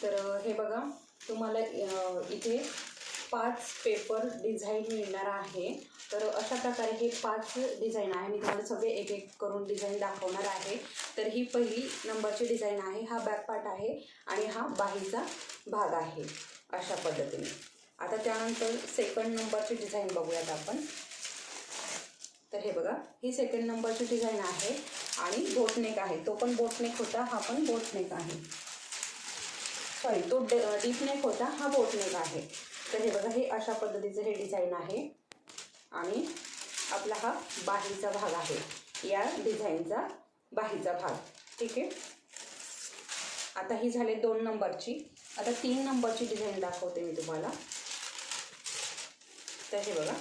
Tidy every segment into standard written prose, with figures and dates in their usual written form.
तर हे बघा, तुम्हाला इथे 5 पेपर डिझाईन मिळणार आहे। तर अशा प्रकारे हे 5 डिझाईन आहे। मी तुम्हाला सगळे एक एक करून डिझाईन दाखवणार आहे। तर ही पहिली नंबरची डिझाईन आहे, हा बॅक पार्ट आहे आणि हा बाहीचा भाग आहे अशा पद्धतीने। आता त्यानंतर सेकंड नंबरची डिझाईन बघूयात आपण। तर हे बघा, ही सेकंड नंबरची डिझाईन आहे आणि बोटनेक आहे। तो पण बोटनेक होता, हा पण बोटनेक आहे। सॉरी, तो डीप नेक होता, हा बोटनेक आहे। तर हे बघा, हे अशा पद्धतीचं हे डिझाईन आहे आणि आपला हा बाहीचा भाग आहे, या डिझाईनचा बाहीचा भाग। ठीक आहे, आता ही झाले 2 नंबरची। आता 3 नंबरची डिझाईन दाखवते मी तुम्हाला। तर हे बघा,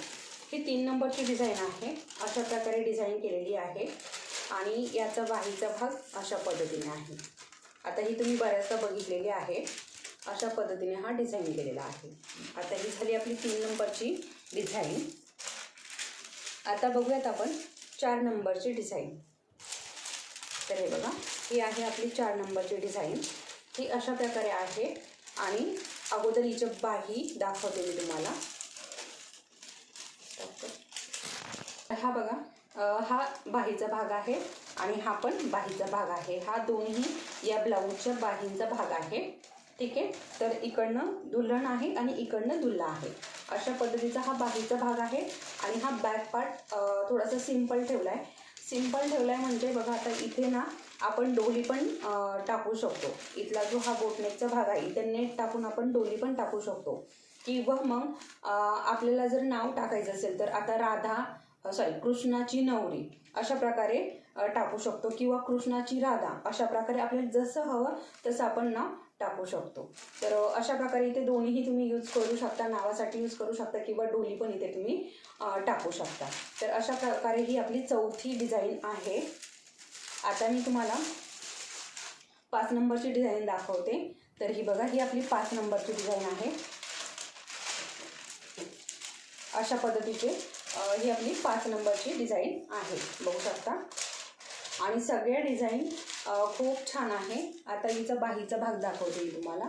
ही 3 नंबरची डिझाईन आहे। अशा प्रकारे डिझाईन केलेली आहे आणि याचा बाहीचा भाग अशा पद्धतीने आहे। आता ही तुम्ही बऱ्याचदा बघितलेली आहे। अशा पद्धतीने हा डिझाईन केलेला आहे। आता ही झाली आपली 3 नंबरची डिझाईन। आता बघूयात आपण 4 नंबरची डिझाईन। तर हे बघा, ही आहे आपली 4 नंबरची डिझाईन। ही अशा प्रकारे आहे आणि अगोदर हिची बाही दाखवते मी तुम्हाला। हा बघा, हा बाहीचा भाग आहे आणि हा पण बाहीचा भाग आहे। हा दोन्ही या ब्लाऊजच्या बाहींचा भाग आहे। ठीक आहे, तर इकडनं दुल्हन आहे आणि इकडनं दुल्हा आहे। अशा पद्धतीचा हा बाहीचा भाग आहे आणि हा बॅक पार्ट थोडासा सिंपल ठेवला आहे। सिंपल ठेवला आहे म्हणजे बघा, आता इथे ना आपण डोली पण टाकू शकतो। इथला जो हा बोटनेकचा भाग आहे, इथे नेट टाकून आपण डोली पण टाकू शकतो। किंवा मग आपल्याला जर नाव टाकायचं असेल तर आता कृष्णाची नवरी अशा प्रकारे टाकू शकतो किंवा कृष्णाची राधा अशा प्रकारे आपल्याला जसं हवं तसं आपण नाव टाकू शकतो। तर अशा प्रकारे इथे दोन्हीही तुम्ही यूज करू शकता, नावासाठी यूज करू शकता किंवा डोली पण इथे तुम्ही टाकू शकता। तर अशा प्रकारे ही आपली चौथी डिझाईन आहे। आता मी तुम्हाला 5 नंबरची डिझाईन दाखवते। तर ही बघा, ही आपली 5 नंबरची डिझाईन आहे। अशा पद्धतीचे ही आपली 5 नंबरची डिझाईन आहे, बघू शकता। आणि सगळ्या डिझाईन खूप छान आहे। आता हिचा बाहीचा भाग दाखवते मी तुम्हाला।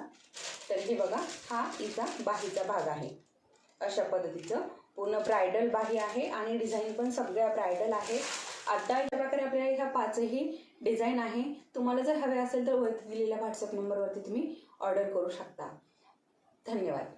तर हे बघा, हा हिचा बाहीचा भाग आहे। अशा पद्धतीचं पूर्ण ब्रायडल बाही आहे आणि डिझाईन पण सगळ्या ब्रायडल आहे। आता अशा प्रकारे आपल्याला ह्या 5ही डिझाईन आहे। तुम्हाला जर हवे असेल तर वरती दिलेल्या व्हॉट्सअप नंबरवरती तुम्ही ऑर्डर करू शकता। धन्यवाद।